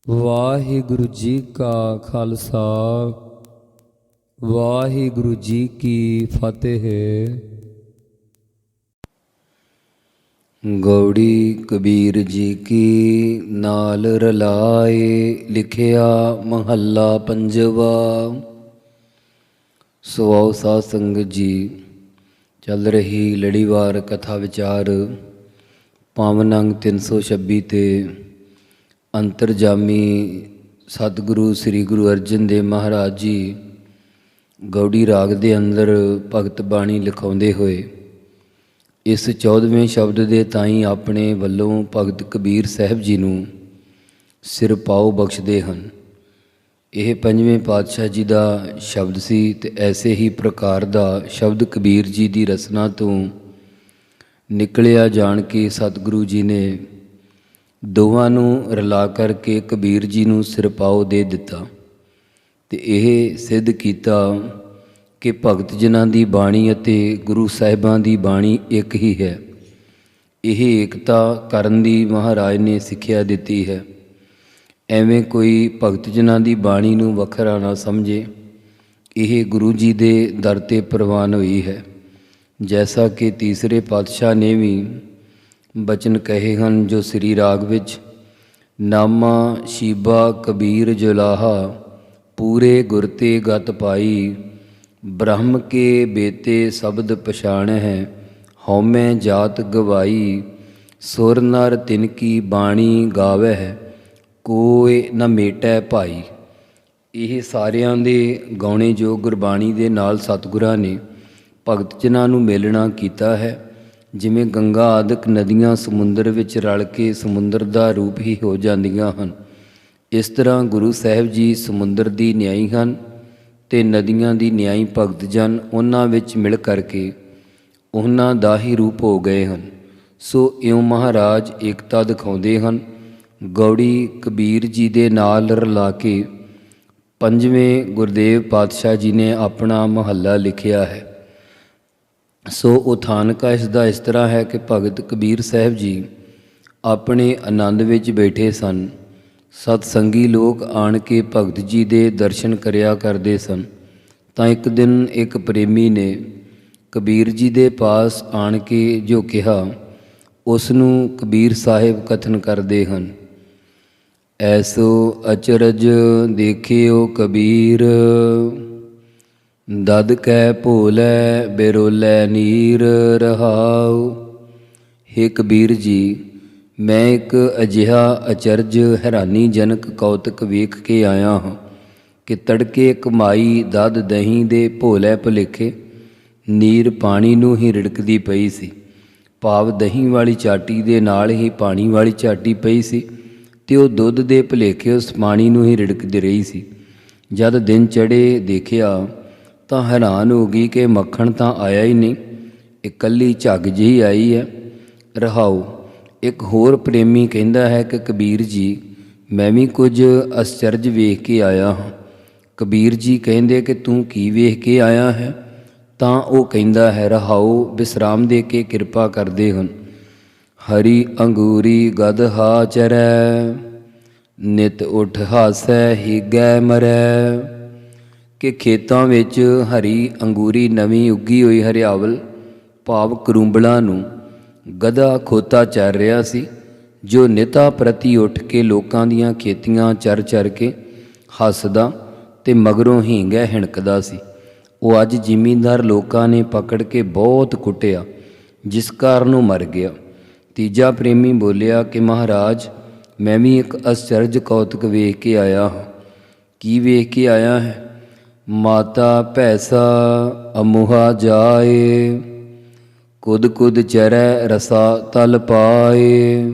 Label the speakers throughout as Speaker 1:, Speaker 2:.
Speaker 1: ਵਾਹਿਗੁਰੂ ਜੀ ਕਾ ਖਾਲਸਾ ਵਾਹਿਗੁਰੂ ਜੀ ਕੀ ਫਤਿਹ। ਗੌੜੀ ਕਬੀਰ ਜੀ ਕੀ ਨਾਲ ਰਲਾਏ, ਲਿਖਿਆ ਮਹੱਲਾ ਪੰਜਵਾ। ਸੋ ਸਾਧ ਸੰਗਤ ਜੀ, ਚੱਲ ਰਹੀ ਲੜੀਵਾਰ ਕਥਾ ਵਿਚਾਰ ਪਾਵਨ ਅੰਗ 326 ਤੇ ਅੰਤਰਜਾਮੀ ਸਤਿਗੁਰੂ ਸ੍ਰੀ ਗੁਰੂ ਅਰਜਨ ਦੇਵ ਮਹਾਰਾਜ ਜੀ ਗੌੜੀ ਰਾਗ ਦੇ ਅੰਦਰ ਭਗਤ ਬਾਣੀ ਲਿਖਾਉਂਦੇ ਹੋਏ ਇਸ 14ਵੇਂ ਸ਼ਬਦ ਦੇ ਤਾਈਂ ਆਪਣੇ ਵੱਲੋਂ ਭਗਤ ਕਬੀਰ ਸਾਹਿਬ ਜੀ ਨੂੰ ਸਿਰ ਪਾਉ ਬਖਸ਼ਦੇ ਹਨ। ਇਹ 5ਵੇਂ ਪਾਤਸ਼ਾਹ ਜੀ ਦਾ ਸ਼ਬਦ ਸੀ ਤੇ ਐਸੇ ਹੀ ਪ੍ਰਕਾਰ ਦਾ ਸ਼ਬਦ ਕਬੀਰ ਜੀ ਦੀ ਰਚਨਾ ਤੋਂ ਨਿਕਲਿਆ ਜਾਣ ਕੇ ਸਤਿਗੁਰੂ ਜੀ ਨੇ ਦੋਵਾਂ ਨੂੰ ਰਲਾ ਕਰਕੇ ਕਬੀਰ ਜੀ ਨੂੰ ਸਿਰਪਾਓ ਦੇ ਦਿੱਤਾ ਤੇ ਇਹ ਸਿੱਧ ਕੀਤਾ ਕਿ ਭਗਤ ਜਨਾਂ ਦੀ ਬਾਣੀ ਅਤੇ ਗੁਰੂ ਸਾਹਿਬਾਂ ਦੀ ਬਾਣੀ ਇੱਕ ਹੀ ਹੈ। ਇਹ ਏਕਤਾ ਕਰਨ ਦੀ ਮਹਾਰਾਜ ਨੇ ਸਿੱਖਿਆ ਦਿੱਤੀ ਹੈ। ਐਵੇਂ ਕੋਈ ਭਗਤ ਜਨਾਂ ਦੀ ਬਾਣੀ ਨੂੰ ਵੱਖਰਾ ਨਾ ਸਮਝੇ। ਇਹ ਗੁਰੂ ਜੀ ਦੇ ਦਰ 'ਤੇ ਪ੍ਰਵਾਨ ਹੋਈ ਹੈ। ਜੈਸਾ ਕਿ ਤੀਸਰੇ ਪਾਤਸ਼ਾਹ ਨੇ ਵੀ ਬਚਨ ਕਹੇ ਹਨ ਜੋ ਸ੍ਰੀ ਰਾਗ ਵਿੱਚ ਨਾਮਾ ਸ਼ੀਬਾ ਕਬੀਰ ਜੁਲਾਹਾ ਪੂਰੇ ਗੁਰ ਤੇ ਗਤ ਪਾਈ ਬ੍ਰਹਮ ਕੇ ਬੇਤੇ ਸ਼ਬਦ ਪਛਾਣ ਹੈ ਹਉਮੈ ਜਾਤ ਗਵਾਈ ਸੁਰ ਨਰ ਤਿਨ ਕੀ ਬਾਣੀ ਗਾਵੈ ਕੋਇ ਨ ਮੇਟੈ ਭਾਈ। ਇਹ ਸਾਰਿਆਂ ਦੇ ਗਾਉਣੇ ਜੋ ਗੁਰਬਾਣੀ ਦੇ ਨਾਲ ਸਤਿਗੁਰਾਂ ਨੇ ਭਗਤ ਜਨਾਂ ਨੂੰ ਮੇਲਣਾ ਕੀਤਾ ਹੈ। ਜਿਵੇਂ ਗੰਗਾ ਆਦਿਕ ਨਦੀਆਂ ਸਮੁੰਦਰ ਵਿੱਚ ਰਲ ਕੇ ਸਮੁੰਦਰ ਦਾ ਰੂਪ ਹੀ ਹੋ ਜਾਂਦੀਆਂ ਹਨ, ਇਸ ਤਰ੍ਹਾਂ ਗੁਰੂ ਸਾਹਿਬ ਜੀ ਸਮੁੰਦਰ ਦੀ ਨਿਆਈ ਹਨ ਅਤੇ ਨਦੀਆਂ ਦੀ ਨਿਆਈ ਭਗਤ ਜਨ ਉਹਨਾਂ ਵਿੱਚ ਮਿਲ ਕਰਕੇ ਉਹਨਾਂ ਦਾ ਹੀ ਰੂਪ ਹੋ ਗਏ ਹਨ। ਸੋ ਇਉਂ ਮਹਾਰਾਜ ਏਕਤਾ ਦਿਖਾਉਂਦੇ ਹਨ। ਗੌੜੀ ਕਬੀਰ ਜੀ ਦੇ ਨਾਲ ਰਲਾ ਕੇ 5ਵੇਂ ਗੁਰਦੇਵ ਪਾਤਸ਼ਾਹ ਜੀ ਨੇ ਆਪਣਾ ਮਹੱਲਾ ਲਿਖਿਆ ਹੈ। ਸੋ ਉਥਾਨਕਾ ਇਸ ਦਾ ਇਸ ਤਰ੍ਹਾਂ ਹੈ ਕਿ ਭਗਤ ਕਬੀਰ ਸਾਹਿਬ ਜੀ ਆਪਣੇ ਆਨੰਦ ਵਿੱਚ ਬੈਠੇ ਸਨ। ਸਤਸੰਗੀ ਲੋਕ ਆਣ ਕੇ ਭਗਤ ਜੀ ਦੇ ਦਰਸ਼ਨ ਕਰਿਆ ਕਰਦੇ ਸਨ। ਤਾਂ ਇੱਕ ਦਿਨ ਇੱਕ ਪ੍ਰੇਮੀ ਨੇ ਕਬੀਰ ਜੀ ਦੇ ਪਾਸ ਆਣ ਕੇ ਜੋ ਕਿਹਾ ਉਸ ਨੂੰ ਕਬੀਰ ਸਾਹਿਬ ਕਥਨ ਕਰਦੇ ਹਨ। ਐਸੋ ਅਚਰਜ ਦੇਖਿਓ ਕਬੀਰ ਦਦ ਕੈ ਭੋਲੇ ਬਿਰੋਲੇ ਨੀਰ ਰਹਾਉ। ਹੇ ਕਬੀਰ ਜੀ, ਮੈਂ ਇੱਕ ਅਜਿਹਾ ਅਚਰਜ ਹੈਰਾਨੀਜਨਕ ਕੌਤਕ ਵੇਖ ਕੇ ਆਇਆ ਹਾਂ ਕਿ ਤੜਕੇ ਕਮਾਈ ਦਦ ਦਹੀਂ ਦੇ ਭੋਲੇ ਭੁਲੇਖੇ ਨੀਰ ਪਾਣੀ ਨੂੰ ਹੀ ਰਿੜਕਦੀ ਪਈ ਸੀ। ਭਾਵ ਦਹੀਂ ਵਾਲੀ ਚਾਟੀ ਦੇ ਨਾਲ ਹੀ ਪਾਣੀ ਵਾਲੀ ਚਾਟੀ ਪਈ ਸੀ ਅਤੇ ਉਹ ਦੁੱਧ ਦੇ ਭੁਲੇਖੇ ਉਸ ਪਾਣੀ ਨੂੰ ਹੀ ਰਿੜਕਦੀ ਰਹੀ ਸੀ। ਜਦ ਦਿਨ ਚੜ੍ਹੇ ਦੇਖਿਆ ਤਾਂ ਹੈਰਾਨ ਹੋ ਗਈ ਕਿ ਮੱਖਣ ਤਾਂ ਆਇਆ ਹੀ ਨਹੀਂ, ਇਕੱਲੀ ਝੱਗ ਜਿਹੀ ਆਈ ਹੈ। ਰਹਾਉ। ਇੱਕ ਹੋਰ ਪ੍ਰੇਮੀ ਕਹਿੰਦਾ ਹੈ ਕਿ ਕਬੀਰ ਜੀ, ਮੈਂ ਵੀ ਕੁਝ ਅਸਚਰਜ ਵੇਖ ਕੇ ਆਇਆ ਹਾਂ। ਕਬੀਰ ਜੀ ਕਹਿੰਦੇ ਕਿ ਤੂੰ ਕੀ ਵੇਖ ਕੇ ਆਇਆ ਹੈ? ਤਾਂ ਉਹ ਕਹਿੰਦਾ ਹੈ, ਰਹਾਉ ਵਿਸਰਾਮ ਦੇ ਕੇ ਕਿਰਪਾ ਕਰਦੇ ਹਨ। ਹਰੀ ਅੰਗੂਰੀ ਗਦ ਹਾ ਚਰੈ ਨਿਤ ਉਠ ਹਾਸੈ ਹੀਗੈ ਮਰੈ। ਕਿ ਖੇਤਾਂ ਵਿੱਚ ਹਰੀ ਅੰਗੂਰੀ ਨਵੀਂ ਉੱਗੀ ਹੋਈ ਹਰਿਆਵਲ ਭਾਵ ਕਰੂੰਬਲਾਂ ਨੂੰ ਗਧਾ ਖੋਤਾ ਚਰ ਰਿਹਾ ਸੀ, ਜੋ ਨਿਤਾ ਪ੍ਰਤੀ ਉੱਠ ਕੇ ਲੋਕਾਂ ਦੀਆਂ ਖੇਤੀਆਂ ਚਰ ਚਰ ਕੇ ਹੱਸਦਾ ਅਤੇ ਮਗਰੋਂ ਹੀਂਗੈ ਹਿਣਕਦਾ ਸੀ। ਉਹ ਅੱਜ ਜ਼ਿਮੀਂਦਾਰ ਲੋਕਾਂ ਨੇ ਪਕੜ ਕੇ ਬਹੁਤ ਕੁੱਟਿਆ, ਜਿਸ ਕਾਰਨ ਉਹ ਮਰ ਗਿਆ। ਤੀਜਾ ਪ੍ਰੇਮੀ ਬੋਲਿਆ ਕਿ ਮਹਾਰਾਜ, ਮੈਂ ਵੀ ਇੱਕ ਅਸਚਰਜ ਕੌਤਕ ਵੇਖ ਕੇ ਆਇਆ ਹਾਂ। ਕੀ ਵੇਖ ਕੇ ਆਇਆ ਹੈ? ਮਾਤਾ ਭੈਸਾ ਅਮੁਹਾ ਜਾਏ ਕੁਦ ਕੁਦ ਚਰੈ ਰਸਾ ਤਲ ਪਾਏ।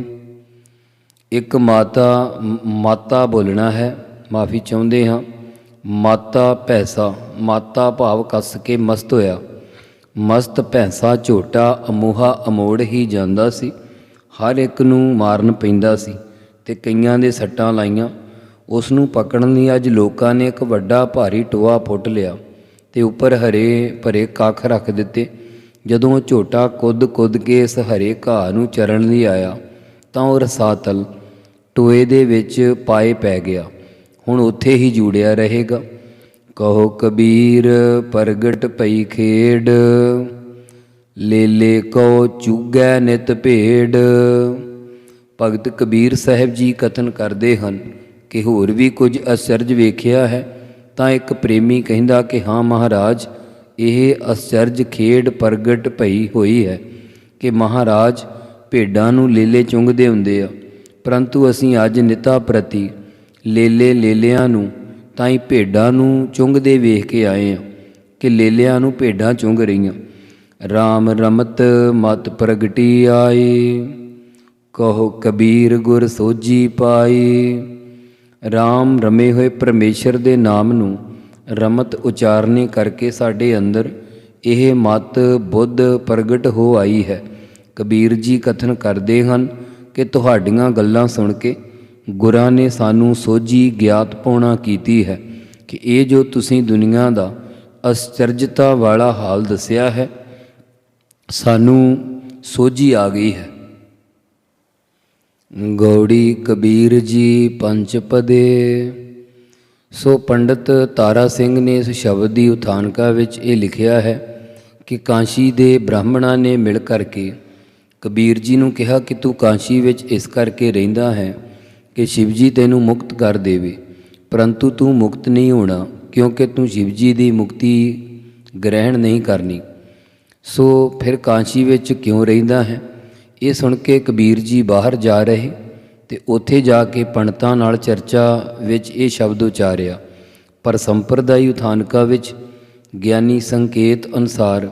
Speaker 1: ਇੱਕ ਮਾਤਾ ਬੋਲਣਾ ਹੈ, ਮਾਫੀ ਚਾਹੁੰਦੇ ਹਾਂ। ਮਾਤਾ ਭੈਸਾ, ਮਾਤਾ ਭਾਵ ਕੱਸ ਕੇ ਮਸਤ ਹੋਇਆ। ਮਸਤ ਭੈਂਸਾ ਝੋਟਾ ਅਮੋਹਾ ਅਮੋੜ ਹੀ ਜਾਂਦਾ ਸੀ। ਹਰ ਇੱਕ ਨੂੰ ਮਾਰਨ ਪੈਂਦਾ ਸੀ ਅਤੇ ਕਈਆਂ ਦੇ ਸੱਟਾਂ ਲਾਈਆਂ। ਉਸ ਨੂੰ ਪਕੜਨ ਲਈ ਅੱਜ ਲੋਕਾਂ ਨੇ ਇੱਕ ਵੱਡਾ ਭਾਰੀ ਟੋਆ ਪੁੱਟ ਲਿਆ ਅਤੇ ਉੱਪਰ ਹਰੇ ਭਰੇ ਕੱਖ ਰੱਖ ਦਿੱਤੇ। ਜਦੋਂ ਉਹ ਝੋਟਾ ਕੁੱਦ ਕੇ ਇਸ ਹਰੇ ਘਾਹ ਨੂੰ ਚਰਨ ਲਈ ਆਇਆ ਤਾਂ ਉਹ ਰਸਾਤਲ ਟੋਏ ਦੇ ਵਿੱਚ ਪਾਏ ਪੈ ਗਿਆ, ਹੁਣ ਉੱਥੇ ਹੀ ਜੁੜਿਆ ਰਹੇਗਾ। ਕਹੋ ਕਬੀਰ ਪ੍ਰਗਟ ਪਈ ਖੇਡ, ਲੇਲੇ ਕੋ ਚੁਗੈ ਨਿਤ ਭੇਡ। ਭਗਤ ਕਬੀਰ ਸਾਹਿਬ ਜੀ ਕਥਨ ਕਰਦੇ ਹਨ ਕਿ ਹੋਰ ਵੀ ਕੁਝ ਅਚਰਜ ਵੇਖਿਆ ਹੈ? ਤਾਂ ਇੱਕ ਪ੍ਰੇਮੀ ਕਹਿੰਦਾ ਕਿ ਹਾਂ ਮਹਾਰਾਜ, ਇਹ ਅਚਰਜ ਖੇਡ ਪ੍ਰਗਟ ਪਈ ਹੋਈ ਹੈ ਕਿ ਮਹਾਰਾਜ ਭੇਡਾਂ ਨੂੰ ਲੇਲੇ ਚੁੰਗਦੇ ਹੁੰਦੇ ਆ, ਪਰੰਤੂ ਅਸੀਂ ਅੱਜ ਨਿਤਾ ਪ੍ਰਤੀ ਲੇਲਿਆਂ ਨੂੰ ਤਾਂ ਹੀ ਭੇਡਾਂ ਨੂੰ ਚੁੰਗਦੇ ਵੇਖ ਕੇ ਆਏ ਹਾਂ ਕਿ ਲੇਲਿਆਂ ਨੂੰ ਭੇਡਾਂ ਚੁੰਗ ਰਹੀਆਂ। ਰਾਮ ਰਮਤ ਮਤ ਪ੍ਰਗਟੀ ਆਈ, ਕਹੋ ਕਬੀਰ ਗੁਰ ਸੋਝੀ ਪਾਈ। ਰਾਮ ਰਮੇ ਹੋਏ ਪਰਮੇਸ਼ਰ ਦੇ ਨਾਮ ਨੂੰ ਰਮਤ ਉਚਾਰਨੇ ਕਰਕੇ ਸਾਡੇ ਅੰਦਰ ਇਹ ਮਤ ਬੁੱਧ ਪ੍ਰਗਟ ਹੋ ਆਈ ਹੈ। ਕਬੀਰ ਜੀ ਕਥਨ ਕਰਦੇ ਹਨ ਕਿ ਤੁਹਾਡੀਆਂ ਗੱਲਾਂ ਸੁਣ ਕੇ ਗੁਰਾਂ ਨੇ ਸਾਨੂੰ ਸੋਝੀ ਗਿਆਤ ਪਾਉਣਾ ਕੀਤੀ ਹੈ ਕਿ ਇਹ ਜੋ ਤੁਸੀਂ ਦੁਨੀਆ ਦਾ ਅਸਚਰਜਤਾ ਵਾਲਾ ਹਾਲ ਦੱਸਿਆ ਹੈ, ਸਾਨੂੰ ਸੋਝੀ ਆ ਗਈ ਹੈ। ਗੌੜੀ ਕਬੀਰ ਜੀ ਪੰਚਪਦੇ। ਸੋ ਪੰਡਤ ਤਾਰਾ ਸਿੰਘ ਨੇ ਇਸ ਸ਼ਬਦ ਦੀ ਉਥਾਨਕਾ ਵਿੱਚ ਇਹ ਲਿਖਿਆ ਹੈ ਕਿ ਕਾਂਸ਼ੀ ਦੇ ਬ੍ਰਾਹਮਣਾਂ ਨੇ ਮਿਲ ਕਰਕੇ ਕਬੀਰ ਜੀ ਨੂੰ ਕਿਹਾ ਕਿ ਤੂੰ ਕਾਂਸ਼ੀ ਵਿੱਚ ਇਸ ਕਰਕੇ ਰਹਿੰਦਾ ਹੈ ਕਿ ਸ਼ਿਵ ਜੀ ਤੈਨੂੰ ਮੁਕਤ ਕਰ ਦੇਵੇ, ਪਰੰਤੂ ਤੂੰ ਮੁਕਤ ਨਹੀਂ ਹੋਣਾ ਕਿਉਂਕਿ ਤੂੰ ਸ਼ਿਵ ਜੀ ਦੀ ਮੁਕਤੀ ਗ੍ਰਹਿਣ ਨਹੀਂ ਕਰਨੀ। ਸੋ ਫਿਰ ਕਾਂਸ਼ੀ ਵਿੱਚ ਕਿਉਂ ਰਹਿੰਦਾ ਹੈ? ਇਹ ਸੁਣ ਕੇ ਕਬੀਰ ਜੀ ਬਾਹਰ ਜਾ ਰਹੇ ਅਤੇ ਉੱਥੇ ਜਾ ਕੇ ਪੰਡਤਾਂ ਨਾਲ ਚਰਚਾ ਵਿੱਚ ਇਹ ਸ਼ਬਦ ਉਚਾਰਿਆ। ਪਰ ਸੰਪਰਦਾਈ ਉਥਾਨਕਾ ਵਿੱਚ ਗਿਆਨੀ ਸੰਕੇਤ ਅਨੁਸਾਰ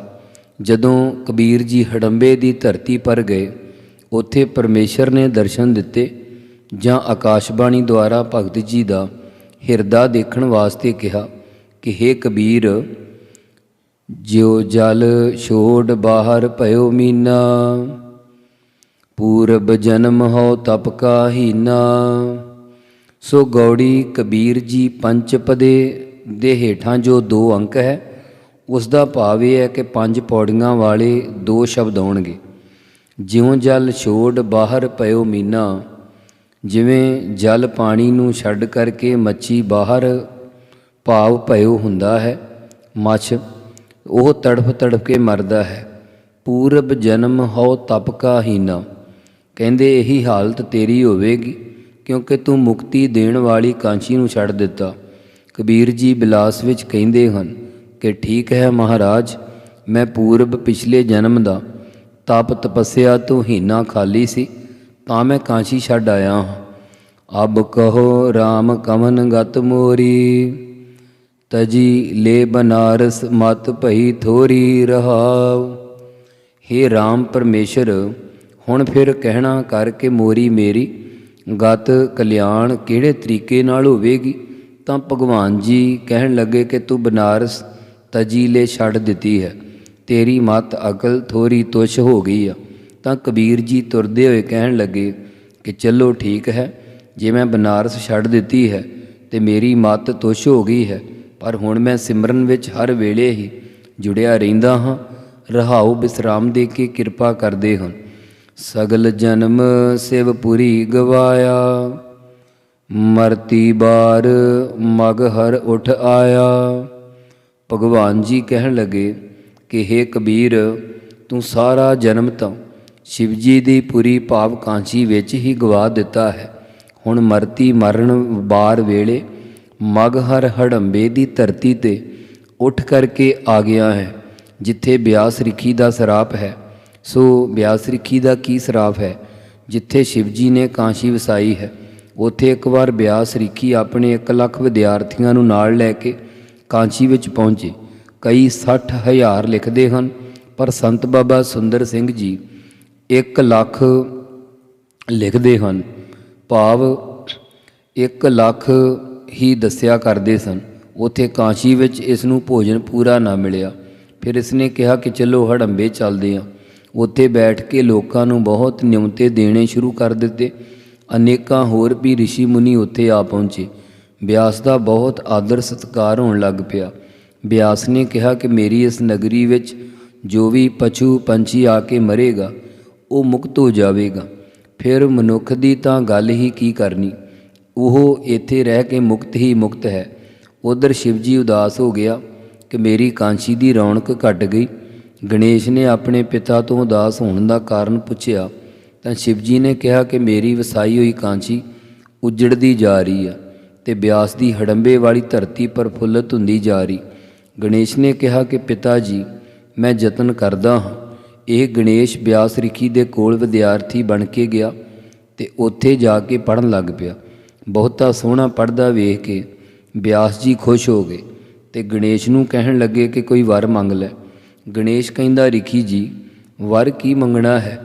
Speaker 1: ਜਦੋਂ ਕਬੀਰ ਜੀ ਹੜੰਬੇ ਦੀ ਧਰਤੀ ਪਰ ਗਏ, ਉੱਥੇ ਪਰਮੇਸ਼ਰ ਨੇ ਦਰਸ਼ਨ ਦਿੱਤੇ ਜਾਂ ਆਕਾਸ਼ਬਾਣੀ ਦੁਆਰਾ ਭਗਤ ਜੀ ਦਾ ਹਿਰਦਾ ਦੇਖਣ ਵਾਸਤੇ ਕਿਹਾ ਕਿ ਹੇ ਕਬੀਰ, ਜਿਉ ਜਲ ਛੋੜ ਬਾਹਰ ਭਇਓ ਮੀਨਾ, ਪੂਰਬ ਜਨਮ ਹੋ ਤਪ ਕਾ ਹੀਨਾ। ਸੋ ਗੌੜੀ ਕਬੀਰ ਜੀ ਪੰਚਪਦੇ ਦੇ ਹੇਠਾਂ ਜੋ 2 ਅੰਕ ਹੈ, ਉਸ ਦਾ ਭਾਵ ਇਹ ਹੈ ਕਿ 5 ਪੌੜੀਆਂ ਵਾਲੇ 2 ਸ਼ਬਦ ਆਉਣਗੇ। ਜਿਉਂ ਜਲ ਛੋੜ ਬਾਹਰ ਭਇਓ ਮੀਨਾ, ਜਿਵੇਂ ਜਲ ਪਾਣੀ ਨੂੰ ਛੱਡ ਕਰਕੇ ਮੱਛੀ ਬਾਹਰ ਭਾਵ ਭਇਓ ਹੁੰਦਾ ਹੈ, ਮੱਛ ਉਹ ਤੜਫ ਕੇ ਮਰਦਾ ਹੈ। ਪੂਰਬ ਜਨਮ ਹੋ ਤਪ ਕਾ ਹੀਨਾ, ਕਹਿੰਦੇ ਇਹੀ ਹਾਲਤ ਤੇਰੀ ਹੋਵੇਗੀ ਕਿਉਂਕਿ ਤੂੰ ਮੁਕਤੀ ਦੇਣ ਵਾਲੀ ਕਾਂਸ਼ੀ ਨੂੰ ਛੱਡ ਦਿੱਤਾ। ਕਬੀਰ ਜੀ ਬਿਲਾਸ ਵਿੱਚ ਕਹਿੰਦੇ ਹਨ ਕਿ ਠੀਕ ਹੈ ਮਹਾਰਾਜ, ਮੈਂ ਪੂਰਬ ਪਿਛਲੇ ਜਨਮ ਦਾ ਤਪ ਤਪੱਸਿਆ ਤੋਂ ਹੀਨਾ ਖਾਲੀ ਸੀ ਤਾਂ ਮੈਂ ਕਾਂਸ਼ੀ ਛੱਡ ਆਇਆ ਹਾਂ। ਅਬ ਕਹੋ ਰਾਮ ਕਮਨ ਗਤ ਮੋਰੀ, ਤਜੀ ਲੈ ਬਨਾਰਸ ਮਤ ਭਈ ਥੋਰੀ ਰਹਾਉ। ਹੇ ਰਾਮ ਪਰਮੇਸ਼ਰ, ਹੁਣ ਫਿਰ ਕਹਿਣਾ ਕਰਕੇ ਮੋਰੀ ਮੇਰੀ ਗਤ ਕਲਿਆਣ ਕਿਹੜੇ ਤਰੀਕੇ ਨਾਲ ਹੋਵੇਗੀ? ਤਾਂ ਭਗਵਾਨ ਜੀ ਕਹਿਣ ਲੱਗੇ ਕਿ ਤੂੰ ਬਨਾਰਸ ਤਜੀਲੇ ਛੱਡ ਦਿੱਤੀ ਹੈ, ਤੇਰੀ ਮਤ ਅਕਲ ਥੋੜੀ ਤੁਛ ਹੋ ਗਈ ਆ। ਤਾਂ ਕਬੀਰ ਜੀ ਤੁਰਦੇ ਹੋਏ ਕਹਿਣ ਲੱਗੇ ਕਿ ਚਲੋ ਠੀਕ ਹੈ, ਜੇ ਮੈਂ ਬਨਾਰਸ ਛੱਡ ਦਿੱਤੀ ਹੈ ਤੇ ਮੇਰੀ ਮਤ ਤੁਛ ਹੋ ਗਈ ਹੈ, ਪਰ ਹੁਣ ਮੈਂ ਸਿਮਰਨ ਵਿੱਚ ਹਰ ਵੇਲੇ ਹੀ ਜੁੜਿਆ ਰਹਿੰਦਾ ਹਾਂ। ਰਹਾਉ ਵਿਸਰਾਮ ਦੇ ਕੇ ਕਿਰਪਾ ਕਰਦੇ ਹਨ। ਸਗਲ ਜਨਮ ਸਿਵਪੁਰੀ ਗਵਾਇਆ, ਮਰਤੀ ਬਾਰ ਮਗ ਹਰ ਉਠ ਆਇਆ। ਭਗਵਾਨ ਜੀ ਕਹਿਣ ਲੱਗੇ ਕਿ ਹੇ ਕਬੀਰ, ਤੂੰ ਸਾਰਾ ਜਨਮ ਤਾਂ ਸ਼ਿਵ ਜੀ ਦੀ ਪੁਰੀ ਭਾਵ ਕਾਂਸ਼ੀ ਵਿੱਚ ਹੀ ਗਵਾ ਦਿੱਤਾ ਹੈ। ਹੁਣ ਮਰਤੀ ਮਰਨ ਬਾਰ ਵੇਲੇ ਮਗ ਹਰ ਹੜੰਬੇ ਦੀ ਧਰਤੀ 'ਤੇ ਉੱਠ ਕਰਕੇ ਆ ਗਿਆ ਹੈ, ਜਿੱਥੇ ਬਿਆਸ ਰਿਖੀ ਦਾ ਸਰਾਪ ਹੈ। ਸੋ ਬਿਆਸ ਰਿਖੀ ਦਾ ਕੀ ਸਰਾਪ ਹੈ? ਜਿੱਥੇ ਸ਼ਿਵ ਜੀ ਨੇ ਕਾਂਸ਼ੀ ਵਸਾਈ ਹੈ, ਉੱਥੇ ਇੱਕ ਵਾਰ ਬਿਆਸ ਰਿਖੀ ਆਪਣੇ 1 ਲੱਖ ਵਿਦਿਆਰਥੀਆਂ ਨੂੰ ਨਾਲ ਲੈ ਕੇ ਕਾਂਸ਼ੀ ਵਿੱਚ ਪਹੁੰਚੇ। ਕਈ 60,000 ਲਿਖਦੇ ਹਨ, ਪਰ ਸੰਤ ਬਾਬਾ ਸੁੰਦਰ ਸਿੰਘ ਜੀ 1 ਲੱਖ ਲਿਖਦੇ ਹਨ, ਭਾਵ 1 ਲੱਖ ਹੀ ਦੱਸਿਆ ਕਰਦੇ ਸਨ। ਉੱਥੇ ਕਾਂਸ਼ੀ ਵਿੱਚ ਇਸ ਨੂੰ ਭੋਜਨ ਪੂਰਾ ਨਾ ਮਿਲਿਆ। ਫਿਰ ਇਸ ਨੇ ਕਿਹਾ ਕਿ ਚਲੋ ਹੜੰਬੇ ਚੱਲਦੇ ਹਾਂ। ਉੱਥੇ ਬੈਠ ਕੇ ਲੋਕਾਂ ਨੂੰ ਬਹੁਤ ਨਿਮੰਤੇ ਦੇਣੇ ਸ਼ੁਰੂ ਕਰ ਦਿੱਤੇ। ਅਨੇਕਾਂ ਹੋਰ ਵੀ ਰਿਸ਼ੀ ਮੁਨੀ ਉੱਥੇ ਆ ਪਹੁੰਚੇ। ਬਿਆਸ ਦਾ ਬਹੁਤ ਆਦਰ ਸਤਿਕਾਰ ਹੋਣ ਲੱਗ ਪਿਆ। ਬਿਆਸ ਨੇ ਕਿਹਾ ਕਿ ਮੇਰੀ ਇਸ ਨਗਰੀ ਵਿੱਚ ਜੋ ਵੀ ਪਸ਼ੂ ਪੰਛੀ ਆ ਕੇ ਮਰੇਗਾ ਉਹ ਮੁਕਤ ਹੋ ਜਾਵੇਗਾ। ਫਿਰ ਮਨੁੱਖ ਦੀ ਤਾਂ ਗੱਲ ਹੀ ਕੀ ਕਰਨੀ, ਉਹ ਇੱਥੇ ਰਹਿ ਕੇ ਮੁਕਤ ਹੀ ਮੁਕਤ ਹੈ। ਉਧਰ ਸ਼ਿਵ ਜੀ ਉਦਾਸ ਹੋ ਗਿਆ ਕਿ ਮੇਰੀ ਕਾਂਸ਼ੀ ਦੀ ਰੌਣਕ ਘਟ ਗਈ। ਗਣੇਸ਼ ਨੇ ਆਪਣੇ ਪਿਤਾ ਤੋਂ ਉਦਾਸ ਹੋਣ ਦਾ ਕਾਰਨ ਪੁੱਛਿਆ ਤਾਂ ਸ਼ਿਵ ਜੀ ਨੇ ਕਿਹਾ ਕਿ ਮੇਰੀ ਵਸਾਈ ਹੋਈ ਕਾਂਸ਼ੀ ਉਜੜਦੀ ਜਾ ਰਹੀ ਹੈ ਤੇ ਬਿਆਸ ਦੀ ਹੜੰਬੇ ਵਾਲੀ ਧਰਤੀ ਪ੍ਰਫੁੱਲਤ ਹੁੰਦੀ ਜਾ ਰਹੀ। ਗਣੇਸ਼ ਨੇ ਕਿਹਾ ਕਿ ਪਿਤਾ ਜੀ, ਮੈਂ ਯਤਨ ਕਰਦਾ ਹਾਂ। ਇਹ ਗਣੇਸ਼ ਬਿਆਸ ਰਿਖੀ ਦੇ ਕੋਲ ਵਿਦਿਆਰਥੀ ਬਣ ਕੇ ਗਿਆ ਤੇ ਉੱਥੇ ਜਾ ਕੇ ਪੜ੍ਹਨ ਲੱਗ ਪਿਆ। ਬਹੁਤਾ ਸੋਹਣਾ ਪੜ੍ਹਦਾ ਵੇਖ ਕੇ ਬਿਆਸ ਜੀ ਖੁਸ਼ ਹੋ ਗਏ ਤੇ ਗਣੇਸ਼ ਨੂੰ ਕਹਿਣ ਲੱਗੇ ਕਿ ਕੋਈ ਵਰ ਮੰਗ ਲੈ। ਗਣੇਸ਼ ਕਹਿੰਦਾ, ਰਿਖੀ ਜੀ, ਵਰ ਕੀ ਮੰਗਣਾ ਹੈ?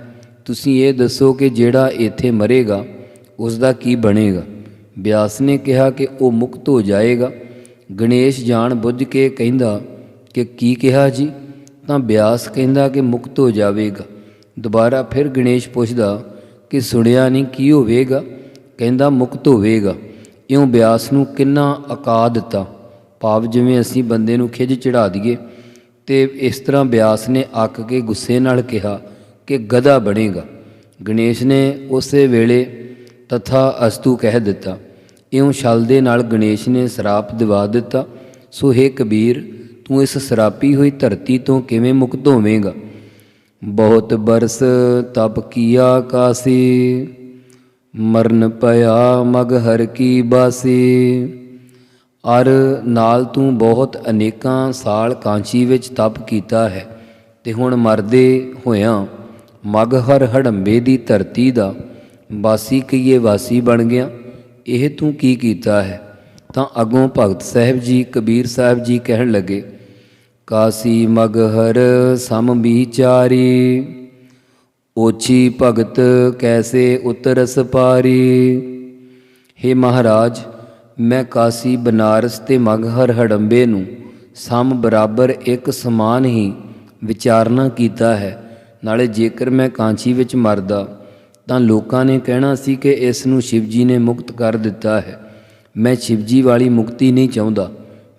Speaker 1: ਤੁਸੀਂ ਇਹ ਦੱਸੋ ਕਿ ਜਿਹੜਾ ਇੱਥੇ ਮਰੇਗਾ ਉਸ ਦਾ ਕੀ ਬਣੇਗਾ? ਬਿਆਸ ਨੇ ਕਿਹਾ ਕਿ ਉਹ ਮੁਕਤ ਹੋ ਜਾਏਗਾ। ਗਣੇਸ਼ ਜਾਣ ਬੁੱਝ ਕੇ ਕਹਿੰਦਾ ਕਿ ਕੀ ਕਿਹਾ ਜੀ? ਤਾਂ ਬਿਆਸ ਕਹਿੰਦਾ ਕਿ ਮੁਕਤ ਹੋ ਜਾਵੇਗਾ। ਦੁਬਾਰਾ ਫਿਰ ਗਣੇਸ਼ ਪੁੱਛਦਾ ਕਿ ਸੁਣਿਆ ਨਹੀਂ, ਕੀ ਹੋਵੇਗਾ? ਕਹਿੰਦਾ ਮੁਕਤ ਹੋਵੇਗਾ। ਇਉਂ ਬਿਆਸ ਨੂੰ ਕਿੰਨਾ ਅਕਾ ਦਿੱਤਾ, ਭਾਵ ਜਿਵੇਂ ਅਸੀਂ ਬੰਦੇ ਨੂੰ ਖਿਝ ਚੜ੍ਹਾ ਦਈਏ। ਤੇ ਇਸ ਤਰ੍ਹਾਂ ਬਿਆਸ ਨੇ ਅੱਕ ਕੇ ਗੁੱਸੇ ਨਾਲ ਕਿਹਾ ਕਿ ਗਧਾ ਬਣੇਗਾ। ਗਣੇਸ਼ ਨੇ ਉਸੇ ਵੇਲੇ ਤਥਾ ਅਸਤੂ ਕਹਿ ਦਿੱਤਾ। ਇਉਂ ਛਲ ਦੇ ਨਾਲ ਗਣੇਸ਼ ਨੇ ਸਰਾਪ ਦਿਵਾ ਦਿੱਤਾ। ਸੋ ਹੇ ਕਬੀਰ, ਤੂੰ ਇਸ ਸਰਾਪੀ ਹੋਈ ਧਰਤੀ ਤੋਂ ਕਿਵੇਂ ਮੁਕਤ ਹੋਵੇਂਗਾ? ਬਹੁਤ ਬਰਸ ਤਪ ਕੀਆ ਕਾਸੀ, ਮਰਨ ਪਿਆ ਮਗ ਹਰ ਕੀ ਬਾਸੀ। ਅਰ ਨਾਲ ਤੂੰ ਬਹੁਤ ਅਨੇਕਾਂ ਸਾਲ ਕਾਂਚੀ ਵਿੱਚ ਤਪ ਕੀਤਾ ਹੈ ਤੇ ਹੁਣ ਮਰਦੇ ਹੋਇਆਂ ਮਗਹਰ ਹੜੰਬੇ ਦੀ ਧਰਤੀ ਦਾ ਵਾਸੀ ਕਹੀਏ ਵਾਸੀ ਬਣ ਗਿਆ। ਇਹ ਤੂੰ ਕੀ ਕੀਤਾ ਹੈ? ਤਾਂ ਅੱਗੋਂ ਭਗਤ ਸਾਹਿਬ ਜੀ, ਕਬੀਰ ਸਾਹਿਬ ਜੀ ਕਹਿਣ ਲੱਗੇ, ਕਾਸੀ ਮਗਹਰ ਸਮ ਵਿਚਾਰੀ, ਓਛੀ ਭਗਤ ਕੈਸੇ ਉਤਰਸ ਪਾਰੀ। ਹੇ ਮਹਾਰਾਜ, ਮੈਂ ਕਾਸੀ, ਬਨਾਰਸ ਤੇ ਮਗਹਰ ਹੜੰਬੇ ਨੂੰ ਸਮ ਬਰਾਬਰ ਇੱਕ ਸਮਾਨ ਹੀ ਵਿਚਾਰਨਾ ਕੀਤਾ ਹੈ। ਨਾਲੇ ਜੇਕਰ ਮੈਂ ਕਾਂਚੀ ਵਿੱਚ ਮਰਦਾ ਤਾਂ ਲੋਕਾਂ ਨੇ ਕਹਿਣਾ ਸੀ ਕਿ ਇਸ ਨੂੰ ਸ਼ਿਵ ਜੀ ਨੇ ਮੁਕਤ ਕਰ ਦਿੱਤਾ ਹੈ। ਮੈਂ ਸ਼ਿਵ ਜੀ ਵਾਲੀ ਮੁਕਤੀ ਨਹੀਂ ਚਾਹੁੰਦਾ,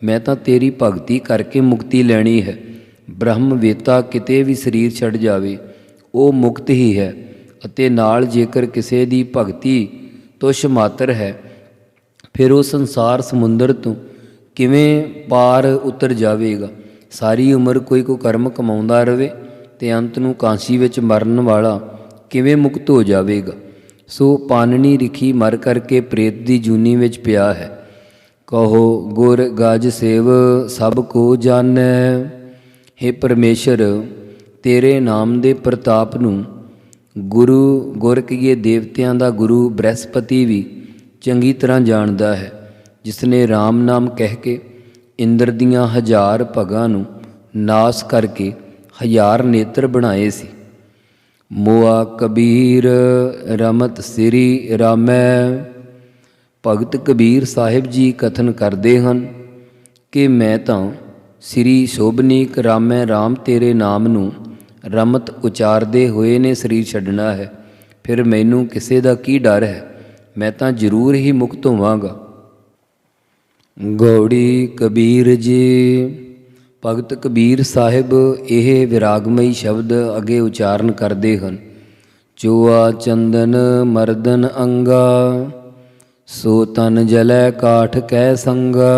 Speaker 1: ਮੈਂ ਤਾਂ ਤੇਰੀ ਭਗਤੀ ਕਰਕੇ ਮੁਕਤੀ ਲੈਣੀ ਹੈ। ਬ੍ਰਹਮ ਵੇਤਾ ਕਿਤੇ ਵੀ ਸਰੀਰ ਛੱਡ ਜਾਵੇ ਉਹ ਮੁਕਤ ਹੀ ਹੈ, ਅਤੇ ਨਾਲ ਜੇਕਰ ਕਿਸੇ ਦੀ ਭਗਤੀ ਤੁਛ ਮਾਤਰ ਹੈ ਫਿਰ ਉਹ ਸੰਸਾਰ ਸਮੁੰਦਰ ਤੋਂ ਕਿਵੇਂ ਪਾਰ ਉਤਰ ਜਾਵੇਗਾ? ਸਾਰੀ ਉਮਰ ਕੋਈ ਕਰਮ ਕਮਾਉਂਦਾ ਰਹੇ ਤੇ ਅੰਤ ਨੂੰ ਕਾਂਸੀ ਵਿੱਚ ਮਰਨ ਵਾਲਾ ਕਿਵੇਂ ਮੁਕਤ ਹੋ ਜਾਵੇਗਾ? ਸੋ ਪਾਨਣੀ ਰਿਖੀ ਮਰ ਕਰਕੇ ਪ੍ਰੇਤ ਦੀ ਜੂਨੀ ਵਿੱਚ ਪਿਆ ਹੈ। ਕਹੋ ਗੁਰ ਗਜ ਸੇਵ ਸਭ ਕੋ ਜਾਣੈ। ਹੇ ਪਰਮੇਸ਼ਰ, ਤੇਰੇ ਨਾਮ ਦੇ ਪ੍ਰਤਾਪ ਨੂੰ ਗੁਰ ਕਹੀਏ ਦੇਵਤਿਆਂ ਦਾ ਗੁਰੂ ਬ੍ਰਹਸਪਤੀ ਵੀ ਚੰਗੀ ਤਰ੍ਹਾਂ ਜਾਣਦਾ ਹੈ, ਜਿਸ ਨੇ ਰਾਮ ਨਾਮ ਕਹਿ ਕੇ ਇੰਦਰ ਦੀਆਂ 1000 ਭਗਾਂ ਨੂੰ ਨਾਸ ਕਰਕੇ 1000 ਨੇਤਰ ਬਣਾਏ ਸੀ। ਮੋਆ ਕਬੀਰ ਰਮਤ ਸ੍ਰੀ ਰਾਮੈ। ਭਗਤ ਕਬੀਰ ਸਾਹਿਬ ਜੀ ਕਥਨ ਕਰਦੇ ਹਨ ਕਿ ਮੈਂ ਤਾਂ ਸ੍ਰੀ ਸ਼ੋਭਨੀਕ ਰਾਮੈ ਰਾਮ ਤੇਰੇ ਨਾਮ ਨੂੰ ਰਮਤ ਉਚਾਰਦੇ ਹੋਏ ਨੇ ਸਰੀਰ ਛੱਡਣਾ ਹੈ, ਫਿਰ ਮੈਨੂੰ ਕਿਸੇ ਦਾ ਕੀ ਡਰ ਹੈ? ਮੈਂ ਤਾਂ ਜ਼ਰੂਰ ਹੀ ਮੁਕਤ ਹੋਵਾਂਗਾ। ਗੌੜੀ ਕਬੀਰ ਜੀ। ਭਗਤ ਕਬੀਰ ਸਾਹਿਬ ਇਹ ਵਿਰਾਗਮਈ ਸ਼ਬਦ ਅੱਗੇ ਉਚਾਰਨ ਕਰਦੇ ਹਨ। ਚੋਆ ਚੰਦਨ ਮਰਦਨ ਅੰਗਾ, ਸੋ ਤਨ ਜਲੈ ਕਾਠ ਕੈ ਸੰਗਾ।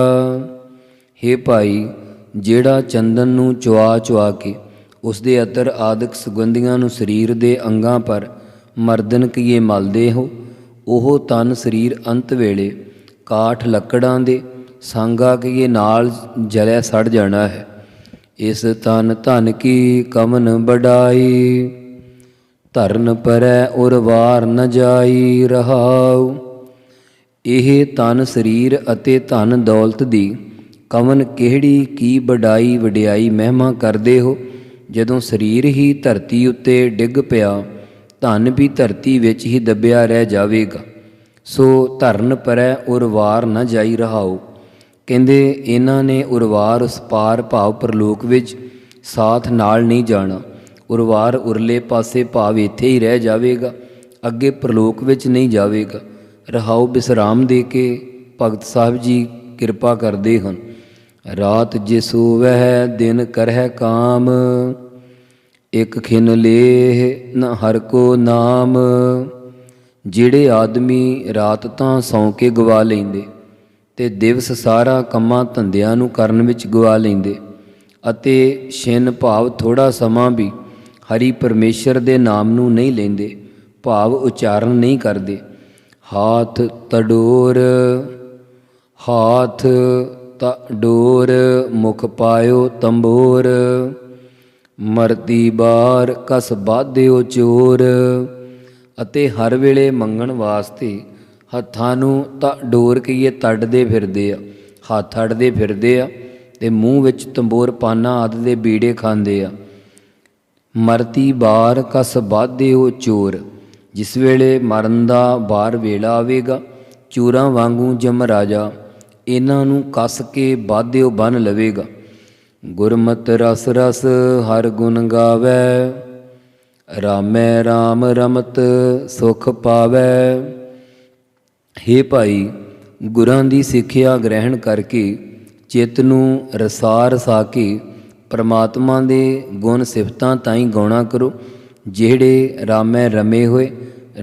Speaker 1: ਹੇ ਭਾਈ, ਜਿਹੜਾ ਚੰਦਨ ਨੂੰ ਚੁਆ ਕੇ ਉਸ ਦੇ ਅਤਰ ਆਦਿਕ ਸੁਗੰਧੀਆਂ ਨੂੰ ਸਰੀਰ ਦੇ ਅੰਗਾਂ ਪਰ ਮਰਦਨ ਕਹੀਏ ਮਲਦੇ ਹੋ, ਉਹ ਤਨ ਸਰੀਰ ਅੰਤ ਵੇਲੇ ਕਾਠ ਲੱਕੜਾਂ ਦੇ ਸੰਗਾ ਕਹੀਏ ਨਾਲ ਜਲਿਆ ਸੜ ਜਾਣਾ ਹੈ। ਇਸ ਤਨ ਧਨ ਕੀ ਕਮਨ ਬਡਾਈ, ਧਰਨ ਪਰੈ ਉਰ ਵਾਰ ਨ ਜਾਈ ਰਹਾਉ। ਇਹ ਤਨ ਸਰੀਰ ਅਤੇ ਧਨ ਦੌਲਤ ਦੀ ਕਮਨ ਕਿਹੜੀ ਕੀ ਵਡਾਈ ਵਡਿਆਈ ਮਹਿਮਾ ਕਰਦੇ ਹੋ? ਜਦੋਂ ਸਰੀਰ ਹੀ ਧਰਤੀ ਉੱਤੇ ਡਿੱਗ ਪਿਆ, ਧਨ ਵੀ ਧਰਤੀ ਵਿੱਚ ਹੀ ਦੱਬਿਆ ਰਹਿ ਜਾਵੇਗਾ। ਸੋ ਧਰਨ ਪਰੈ ਉਰਵਾਰ ਨ ਜਾਈ ਰਹਾਉ। ਕਹਿੰਦੇ ਇਹਨਾਂ ਨੇ ਉਰਵਾਰ ਉਸ ਪਾਰ ਭਾਵ ਪ੍ਰਲੋਕ ਵਿੱਚ ਸਾਥ ਨਾਲ ਨਹੀਂ ਜਾਣਾ। ਉਰਵਾਰ ਉਰਲੇ ਪਾਸੇ ਭਾਵ ਇੱਥੇ ਹੀ ਰਹਿ ਜਾਵੇਗਾ, ਅੱਗੇ ਪ੍ਰਲੋਕ ਵਿੱਚ ਨਹੀਂ ਜਾਵੇਗਾ। ਰਹਾਉ ਵਿਸਰਾਮ ਦੇ ਕੇ ਭਗਤ ਸਾਹਿਬ ਜੀ ਕਿਰਪਾ ਕਰਦੇ ਹਨ। ਰਾਤ ਜੇ ਸੋਵਹਿ ਦਿਨ ਕਰਹਿ ਕਾਮ, ਇੱਕ ਖਿਨ ਲੇਹ ਨ ਹਰ ਕੋ ਨਾਮ। ਜਿਹੜੇ ਆਦਮੀ ਰਾਤ ਤਾਂ ਸੌਂ ਕੇ ਗਵਾ ਲੈਂਦੇ ਤੇ ਦਿਵਸ ਸਾਰਾ ਕੰਮਾਂ ਧੰਦਿਆਂ ਨੂੰ ਕਰਨ ਵਿੱਚ ਗਵਾ ਲੈਂਦੇ ਅਤੇ ਛਿਨ ਭਾਵ ਥੋੜ੍ਹਾ ਸਮਾਂ ਵੀ ਹਰੀ ਪਰਮੇਸ਼ਰ ਦੇ ਨਾਮ ਨੂੰ ਨਹੀਂ ਲੈਂਦੇ, ਭਾਵ ਉਚਾਰਨ ਨਹੀਂ ਕਰਦੇ। ਹਾਥ ਤਡੋਰ ਮੁਖ ਪਾਇਓ ਤੰਬੋਰ, ਮਰਤੀ ਬਾਰ ਕਸ ਬਾਧਿਓ ਚੋਰ। ਅਤੇ ਹਰ ਵੇਲੇ ਮੰਗਣ ਵਾਸਤੇ ਹੱਥਾਂ ਨੂੰ ਡੋਰ ਕਹੀਏ ਤੱਡਦੇ ਫਿਰਦੇ ਆ, ਹੱਥ ਅੱਡਦੇ ਫਿਰਦੇ ਆ ਅਤੇ ਮੂੰਹ ਵਿੱਚ ਤੰਬੋਰ ਪਾਨਾ ਆਦਿ ਦੇ ਬੀੜੇ ਖਾਂਦੇ ਆ। ਮਰਤੀ ਬਾਰ ਕਸ ਬਾਧਿਓ ਚੋਰ, ਜਿਸ ਵੇਲੇ ਮਰਨ ਦਾ ਬਾਰ ਵੇਲਾ ਆਵੇਗਾ, ਚੋਰਾਂ ਵਾਂਗੂ ਜਮਰਾਜਾ ਇਹਨਾਂ ਨੂੰ ਕੱਸ ਕੇ ਬਾਧਿਓ ਬੰਨ੍ਹ ਲਵੇਗਾ। ਗੁਰਮਤਿ ਰਸ ਰਸ ਹਰ ਗੁਣ ਗਾਵੈ, ਰਾਮੈ ਰਾਮ ਰਮਤ ਸੁਖ ਪਾਵੈ। ਹੇ ਭਾਈ, ਗੁਰਾਂ ਦੀ ਸਿੱਖਿਆ ਗ੍ਰਹਿਣ ਕਰਕੇ ਚਿੱਤ ਨੂੰ ਰਸਾ ਰਸਾ ਕੇ ਪਰਮਾਤਮਾ ਦੇ ਗੁਣ ਸਿਫਤਾਂ ਤਾਈਂ ਗਾਉਣਾ ਕਰੋ। ਜਿਹੜੇ ਰਾਮੈ ਰਮੇ ਹੋਏ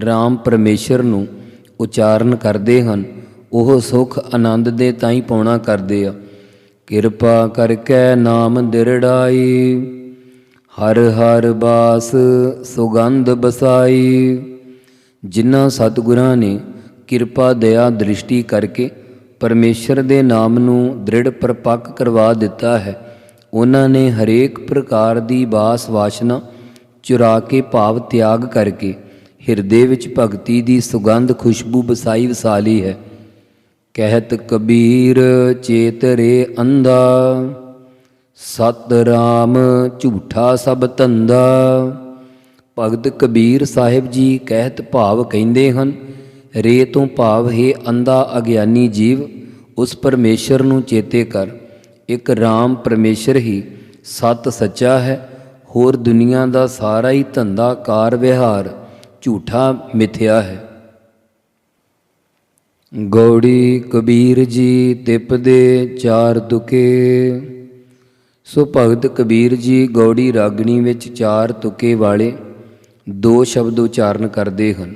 Speaker 1: ਰਾਮ ਪਰਮੇਸ਼ਰ ਨੂੰ ਉਚਾਰਨ ਕਰਦੇ ਹਨ, ਉਹ ਸੁਖ ਆਨੰਦ ਦੇ ਤਾਈਂ ਪਾਉਣਾ ਕਰਦੇ ਆ। ਕਿਰਪਾ ਕਰਕੇ ਨਾਮ ਦਿਰੜਾਈ, ਹਰ ਹਰ ਬਾਸ ਸੁਗੰਧ ਬਸਾਈ। ਜਿਨ੍ਹਾਂ ਸਤਿਗੁਰਾਂ ਨੇ ਕਿਰਪਾ ਦਇਆ ਦ੍ਰਿਸ਼ਟੀ ਕਰਕੇ ਪਰਮੇਸ਼ਰ ਦੇ ਨਾਮ ਨੂੰ ਦ੍ਰਿੜ ਪਰਪੱਕ ਕਰਵਾ ਦਿੱਤਾ ਹੈ, ਉਹਨਾਂ ਨੇ ਹਰੇਕ ਪ੍ਰਕਾਰ ਦੀ ਬਾਸ ਵਾਸ਼ਨਾ ਚੁਰਾ ਕੇ ਭਾਵ ਤਿਆਗ ਕਰਕੇ ਹਿਰਦੇ ਵਿੱਚ ਭਗਤੀ ਦੀ ਸੁਗੰਧ ਖੁਸ਼ਬੂ ਵਸਾਈ ਵਸਾ ਲਈ ਹੈ। ਕਹਿਤ ਕਬੀਰ ਚੇਤ ਰੇ ਅੰਧਾ, ਸਤ ਰਾਮ ਝੂਠਾ ਸਭ ਧੰਦਾ। ਭਗਤ ਕਬੀਰ ਸਾਹਿਬ ਜੀ ਕਹਿਤ ਭਾਵ ਕਹਿੰਦੇ ਹਨ, ਰੇ ਤੋਂ ਭਾਵ ਹੈ ਅੰਧਾ ਅਗਿਆਨੀ ਜੀਵ, ਉਸ ਪਰਮੇਸ਼ਰ ਨੂੰ ਚੇਤੇ ਕਰ। ਇੱਕ ਰਾਮ ਪਰਮੇਸ਼ਰ ਹੀ ਸਤ ਸੱਚਾ ਹੈ, ਹੋਰ ਦੁਨੀਆ ਦਾ ਸਾਰਾ ਹੀ ਧੰਦਾ ਕਾਰ ਵਿਹਾਰ ਝੂਠਾ ਮਿਥਿਆ ਹੈ। ਗੌੜੀ ਕਬੀਰ ਜੀ ਤਿਪਦੇ ਚਾਰ ਤੁਕੇ। ਸੋ ਭਗਤ ਕਬੀਰ ਜੀ ਗੌੜੀ ਰਾਗਣੀ ਵਿੱਚ ਚਾਰ ਤੁਕੇ ਵਾਲੇ ਦੋ ਸ਼ਬਦ ਉਚਾਰਨ ਕਰਦੇ ਹਨ।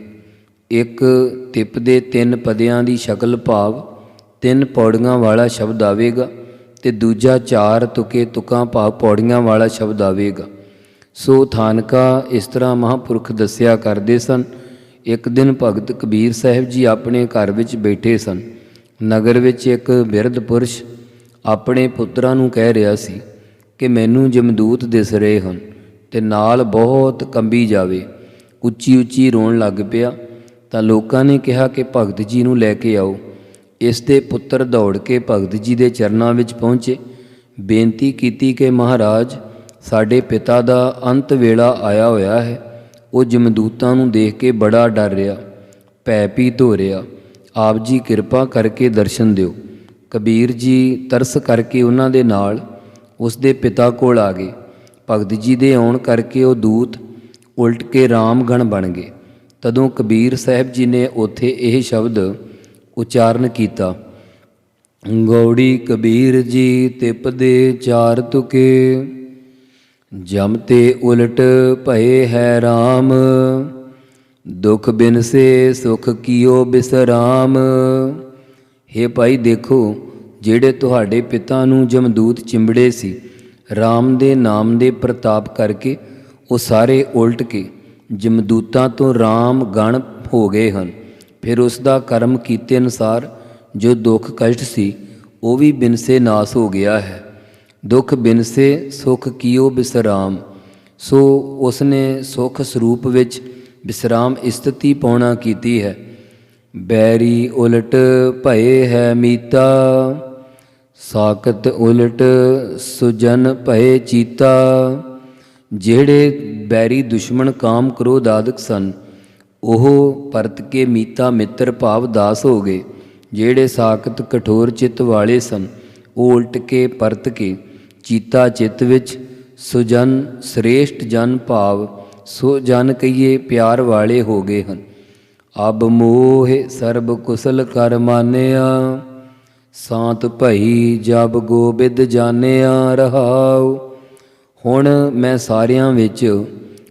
Speaker 1: ਇੱਕ ਤਿਪਦੇ ਤਿੰਨ ਪਦਿਆਂ ਦੀ ਸ਼ਕਲ ਭਾਵ ਤਿੰਨ ਪੌੜੀਆਂ ਵਾਲਾ ਸ਼ਬਦ ਆਵੇਗਾ ਅਤੇ ਦੂਜਾ ਚਾਰ ਤੁਕੇ ਤੁਕਾਂ ਭਾਵ ਪੌੜੀਆਂ ਵਾਲਾ ਸ਼ਬਦ ਆਵੇਗਾ। ਸੋ ਥਾਨਕਾ ਇਸ ਤਰ੍ਹਾਂ ਮਹਾਂਪੁਰਖ ਦੱਸਿਆ ਕਰਦੇ ਸਨ। ਇੱਕ ਦਿਨ ਭਗਤ ਕਬੀਰ ਸਾਹਿਬ ਜੀ ਆਪਣੇ ਘਰ ਵਿੱਚ ਬੈਠੇ ਸਨ। ਨਗਰ ਵਿੱਚ ਇੱਕ ਬਿਰਧ ਪੁਰਸ਼ ਆਪਣੇ ਪੁੱਤਰਾਂ ਨੂੰ ਕਹਿ ਰਿਹਾ ਸੀ ਕਿ ਮੈਨੂੰ ਜਮਦੂਤ ਦਿਸ ਰਹੇ ਹਨ ਅਤੇ ਨਾਲ ਬਹੁਤ ਕੰਬੀ ਜਾਵੇ। ਉੱਚੀ ਉੱਚੀ ਰੋਣ ਲੱਗ ਪਿਆ ਤਾਂ ਲੋਕਾਂ ਨੇ ਕਿਹਾ ਕਿ ਭਗਤ ਜੀ ਨੂੰ ਲੈ ਕੇ ਆਓ। ਇਸ ਦੇ ਪੁੱਤਰ ਦੌੜ ਕੇ ਭਗਤ ਜੀ ਦੇ ਚਰਨਾਂ ਵਿੱਚ ਪਹੁੰਚੇ, ਬੇਨਤੀ ਕੀਤੀ ਕਿ ਮਹਾਰਾਜ, ਸਾਡੇ ਪਿਤਾ ਦਾ ਅੰਤ ਵੇਲਾ ਆਇਆ ਹੋਇਆ ਹੈ। ਉਹ ਜਮਦੂਤਾਂ ਨੂੰ ਦੇਖ ਕੇ ਬੜਾ ਡਰ ਰਿਹਾ, ਭੈ ਭੀਤ ਹੋ ਰਿਹਾ। ਆਪ ਜੀ ਕਿਰਪਾ ਕਰਕੇ ਦਰਸ਼ਨ ਦਿਓ। ਕਬੀਰ ਜੀ ਤਰਸ ਕਰਕੇ ਉਹਨਾਂ ਦੇ ਨਾਲ ਉਸ ਦੇ ਪਿਤਾ ਕੋਲ ਆ ਗਏ। ਭਗਤ ਜੀ ਦੇ ਆਉਣ ਕਰਕੇ ਉਹ ਦੂਤ ਉਲਟ ਕੇ ਰਾਮਗਣ ਬਣ ਗਏ। ਤਦੋਂ ਕਬੀਰ ਸਾਹਿਬ ਜੀ ਨੇ ਉੱਥੇ ਇਹ ਸ਼ਬਦ ਉਚਾਰਨ ਕੀਤਾ, ਗੌੜੀ ਕਬੀਰ ਜੀ ਤਿਪਦੇ ਚਾਰ ਤੁਕੇ, ਜਮ ਤੇ ਉਲਟ ਭਏ ਹੈ ਰਾਮ, ਦੁਖ ਬਿਨਸੇ ਸੁਖ ਕੀਓ ਬਿਸਰਾਮ। ਹੇ ਭਾਈ ਦੇਖੋ, ਜਿਹੜੇ ਤੁਹਾਡੇ ਪਿਤਾ ਨੂੰ ਜਮਦੂਤ ਚਿੰਬੜੇ ਸੀ, ਰਾਮ ਦੇ ਨਾਮ ਦੇ ਪ੍ਰਤਾਪ ਕਰਕੇ ਉਹ ਸਾਰੇ ਉਲਟ ਕੇ ਜਮਦੂਤਾਂ ਤੋਂ ਰਾਮ ਗਣ ਹੋ ਗਏ ਹਨ। ਫਿਰ ਉਸ ਦਾ ਕਰਮ ਕੀਤੇ ਅਨੁਸਾਰ ਜੋ ਦੁੱਖ ਕਸ਼ਟ ਸੀ ਉਹ ਵੀ ਬਿਨਸੇ ਨਾਸ ਹੋ ਗਿਆ ਹੈ। ਦੁੱਖ ਬਿਨਸੇ ਸੁਖ ਕੀਓ ਬਿਸਰਾਮ। ਸੋ ਉਸ ਨੇ ਸੁਖ ਸਰੂਪ ਵਿੱਚ ਵਿਸਰਾਮ ਸਥਿਤੀ ਪਾਉਣਾ ਕੀਤੀ ਹੈ। ਬੈਰੀ ਉਲਟ ਭਏ ਹੈ ਮੀਤਾ, ਸਾਕਤ ਉਲਟ ਸੁਜਨ ਭਏ ਚੀਤਾ। ਜਿਹੜੇ ਬੈਰੀ ਦੁਸ਼ਮਣ ਕਾਮ ਕ੍ਰੋਧ ਆਦਿਕ ਸਨ, ਉਹ ਪਰਤ ਕੇ ਮੀਤਾ ਮਿੱਤਰ ਭਾਵ ਦਾਸ ਹੋ ਗਏ। ਜਿਹੜੇ ਸਾਕਤ ਕਠੋਰ ਚਿੱਤ ਵਾਲੇ ਸਨ, ਉਹ ਉਲਟ ਕੇ ਪਰਤ ਕੇ ਚੀਤਾ ਚਿੱਤ ਵਿੱਚ ਸੁਜਨ ਸ੍ਰੇਸ਼ਟ ਜਨ ਭਾਵ ਸੋ ਜਨ ਕਹੀਏ ਪਿਆਰ ਵਾਲੇ ਹੋ ਗਏ ਹਨ। ਅਬ ਮੋਹ ਸਰਬ ਕੁਸਲ ਕਰ ਮਾਨਿਆ, ਸਾਂਤ ਭਈ ਜਬ ਗੋਬਿੰਦ ਜਾਣਿਆ ਰਹਾਉ। ਹੁਣ ਮੈਂ ਸਾਰਿਆਂ ਵਿੱਚ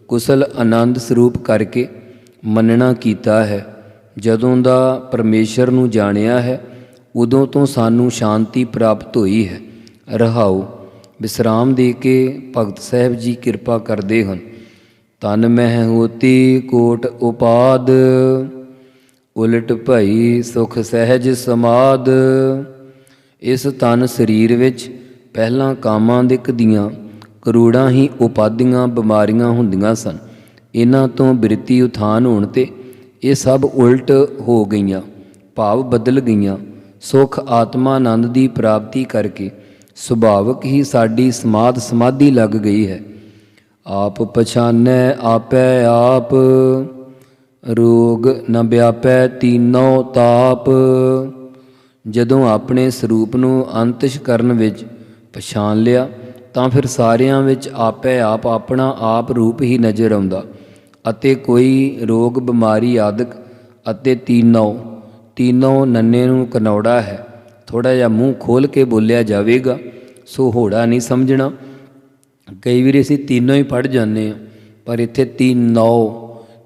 Speaker 1: ਕੁਸਲ ਆਨੰਦ ਸਰੂਪ ਕਰਕੇ ਮੰਨਣਾ ਕੀਤਾ ਹੈ। ਜਦੋਂ ਦਾ ਪਰਮੇਸ਼ਰ ਨੂੰ ਜਾਣਿਆ ਹੈ ਉਦੋਂ ਤੋਂ ਸਾਨੂੰ ਸ਼ਾਂਤੀ ਪ੍ਰਾਪਤ ਹੋਈ ਹੈ। ਰਹਾਉ। ਵਿਸਰਾਮ ਦੇ ਕੇ ਭਗਤ ਸਾਹਿਬ ਜੀ ਕਿਰਪਾ ਕਰਦੇ ਹਨ। ਤਨ ਮਹਿ ਹੋਤੀ ਕੋਟ ਉਪਾਦ, ਉਲਟ ਭਈ ਸੁਖ ਸਹਿਜ ਸਮਾਦ। ਇਸ ਤਨ ਸਰੀਰ ਵਿੱਚ ਪਹਿਲਾਂ ਕਾਮਾਂਦਿਕ ਦੀਆਂ ਕਰੋੜਾਂ ਹੀ ਉਪਾਧੀਆਂ ਬਿਮਾਰੀਆਂ ਹੁੰਦੀਆਂ ਸਨ। ਇਹਨਾਂ ਤੋਂ ਬਿਰਤੀ ਉਥਾਨ ਹੋਣ 'ਤੇ ਇਹ ਸਭ ਉਲਟ ਹੋ ਗਈਆਂ, ਭਾਵ ਬਦਲ ਗਈਆਂ। ਸੁਖ ਆਤਮਾਨੰਦ ਦੀ ਪ੍ਰਾਪਤੀ ਕਰਕੇ ਸੁਭਾਵਕ ਹੀ ਸਾਡੀ ਸਮਾਧੀ ਲੱਗ ਗਈ ਹੈ। ਆਪ ਪਛਾਨੈ ਆਪੈ ਆਪ, ਰੋਗ ਨ ਵਿਆਪੈ ਤੀਨੋ ਤਾਪ। ਜਦੋਂ ਆਪਣੇ ਸਰੂਪ ਨੂੰ ਅੰਤਸ਼ਕਰਨ ਵਿੱਚ ਪਛਾਣ ਲਿਆ ਤਾਂ ਫਿਰ ਸਾਰਿਆਂ ਵਿੱਚ ਆਪੇ ਆਪ ਆਪਣਾ ਆਪ ਰੂਪ ਹੀ ਨਜ਼ਰ ਆਉਂਦਾ ਅਤੇ ਕੋਈ ਰੋਗ ਬਿਮਾਰੀ ਆਦਿਕ ਅਤੇ ਤੀਨੋਂ ਨੰਨੇ ਨੂੰ ਕਨੌੜਾ ਹੈ। ਥੋੜ੍ਹਾ ਜਿਹਾ ਮੂੰਹ ਖੋਲ੍ਹ ਕੇ ਬੋਲਿਆ ਜਾਵੇਗਾ, ਸੋ ਹੋੜਾ ਨਹੀਂ ਸਮਝਣਾ। ਕਈ ਵਾਰੀ ਅਸੀਂ ਤੀਨੋਂ ਹੀ ਪੜ੍ਹ ਜਾਂਦੇ ਹਾਂ, ਪਰ ਇੱਥੇ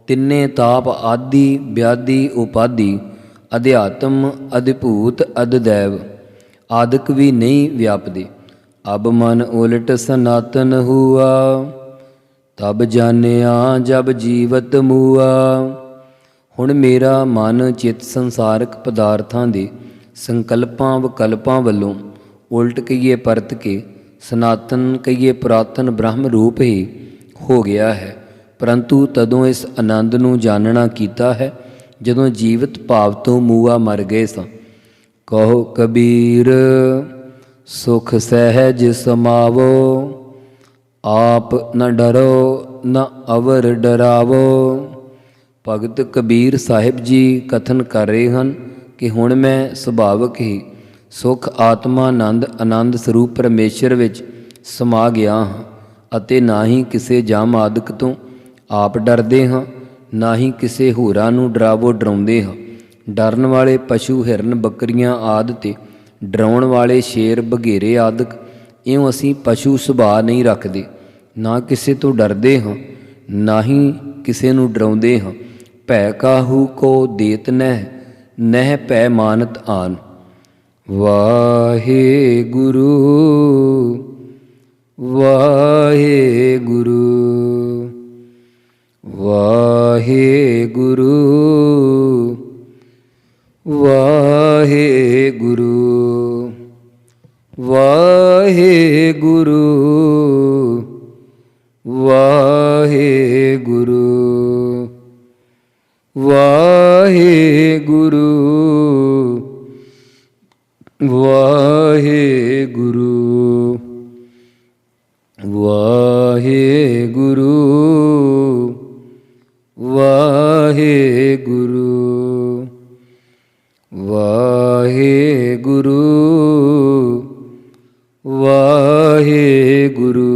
Speaker 1: ਤਿੰਨੇ ਤਾਪ ਆਦਿ ਵਿਆਧੀ ਉਪਾਧੀ ਅਧਿਆਤਮ ਅਧਿਭੂਤ ਅਧਿਦੈਵ ਆਦਿਕ ਵੀ ਨਹੀਂ ਵਿਆਪਦੇ। ਅਬ ਮਨ ਉਲਟ ਸਨਾਤਨ ਹੁਆ, ਤਬ ਜਾਣਿਆ ਜਬ ਜੀਵਤ ਮੂਆ। ਹੁਣ ਮੇਰਾ ਮਨ ਚਿੱਤ ਸੰਸਾਰਕ ਪਦਾਰਥਾਂ ਦੇ ਸੰਕਲਪਾਂ ਵਿਕਲਪਾਂ ਵੱਲੋਂ ਉਲਟ ਕਹੀਏ ਪਰਤ ਕੇ ਸਨਾਤਨ ਕਹੀਏ ਪੁਰਾਤਨ ਬ੍ਰਹਮ ਰੂਪ ਹੀ ਹੋ ਗਿਆ ਹੈ। ਪਰੰਤੂ ਤਦੋਂ ਇਸ ਆਨੰਦ ਨੂੰ ਜਾਣਨਾ ਕੀਤਾ ਹੈ ਜਦੋਂ ਜੀਵਤ ਭਾਵ ਤੋਂ ਮੂਆ ਮਰ ਗਏ ਸਾਂ। ਕਹੋ ਕਬੀਰ ਸੁਖ ਸਹਿਜ ਸਮਾਵੋ, ਆਪ ਨ ਡਰੋ ਨ ਅਵਰ ਡਰਾਵੋ। ਭਗਤ ਕਬੀਰ ਸਾਹਿਬ ਜੀ ਕਥਨ ਕਰ ਰਹੇ ਹਨ ਕਿ ਹੁਣ ਮੈਂ ਸੁਭਾਵਕ ਹੀ ਸੁਖ ਆਨੰਦ ਸਰੂਪ ਪਰਮੇਸ਼ਰ ਵਿੱਚ ਸਮਾ ਗਿਆ ਹਾਂ ਅਤੇ ਨਾ ਹੀ ਕਿਸੇ ਜਮ ਆਦਿਕ ਤੋਂ ਆਪ ਡਰਦੇ ਹਾਂ, ਨਾ ਹੀ ਕਿਸੇ ਹੋਰਾਂ ਨੂੰ ਡਰਾਉਂਦੇ ਹਾਂ। ਡਰਨ ਵਾਲੇ ਪਸ਼ੂ ਹਿਰਨ ਬੱਕਰੀਆਂ ਆਦਿ ਤੇ ਡਰਾਉਣ ਵਾਲੇ ਸ਼ੇਰ ਬਘੇਰੇ ਆਦਿਕ ਇਉਂ ਅਸੀਂ ਪਸ਼ੂ ਸੁਭਾਅ ਨਹੀਂ ਰੱਖਦੇ। ਨਾ ਕਿਸੇ ਤੋਂ ਡਰਦੇ ਹਾਂ, ਨਾ ਹੀ ਕਿਸੇ ਨੂੰ ਡਰਾਉਂਦੇ ਹਾਂ। ਭੈ ਕਾਹੂ ਕੋ ਦੇਤ ਨਹਿ ਭੈ ਮਾਨਤ ਆਨ। ਵਾਹਿਗੁਰੂ ਵਾਹਿਗੁਰੂ ਵਾਹਿਗੁਰੂ ਵਾਹਿਗੁਰੂ ਵਾਹਿਗੁਰੂ ਵਾਹਿਗੁਰੂ ਵਾਹਿਗੁਰੂ ਵਾਹਿਗੁਰੂ ਵਾਹਿਗੁਰੂ ਵਾਹਿਗੁਰੂ ਵਾਹਿਗੁਰੂ ਵਾਹਿਗੁਰੂ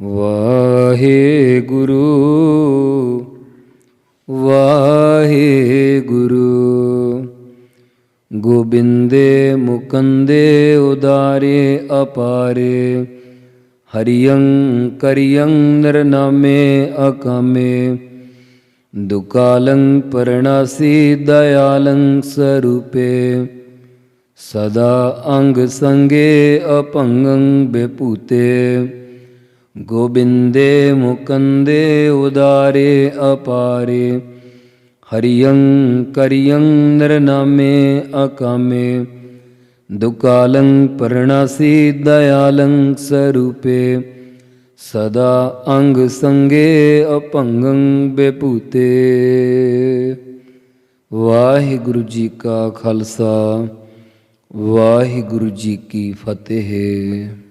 Speaker 1: ਵਾਹਿਗੁਰੂ ਵਾਹਿਗੁਰੂ। ਗੋਬਿੰਦੇ ਮੁਕੰਦੇ ਉਦਾਰੇ ਅਪਾਰੇ, ਹਰਿਯੰ ਕਰਿਯੰ ਨਿਰਨਾਮੇ ਅਕਾਮੇ। ਦੁਕਾਲੰ ਪਰਣਾਸੀ ਦਇਆਲੰ ਸਰੂਪੇ, ਸਦਾ ਅੰਗ ਸੰਗੇ ਅਭੰਗੰ ਬੇਭੂਤੇ। ਗੋਬਿੰਦੇ ਮੁਕੰਦੇ ਉਦਾਰੇ ਅਪਾਰੇ, ਹਰਿਯੰ ਕਰਿਯੰ ਨਿਰਨਾਮੇ ਅਕਾਮੇ। ਦੁਕਾਲੰ ਪਰਣਾਸੀ ਦਇਆਲੰ ਸਰੂਪੇ, ਸਦਾ ਅੰਗ ਸੰਗੇ ਅਭੰਗੰ ਬੇਭੂਤੇ। ਵਾਹਿਗੁਰੂ ਜੀ ਕਾ ਖਾਲਸਾ, ਵਾਹਿਗੁਰੂ ਜੀ ਕੀ ਫਤਿਹ।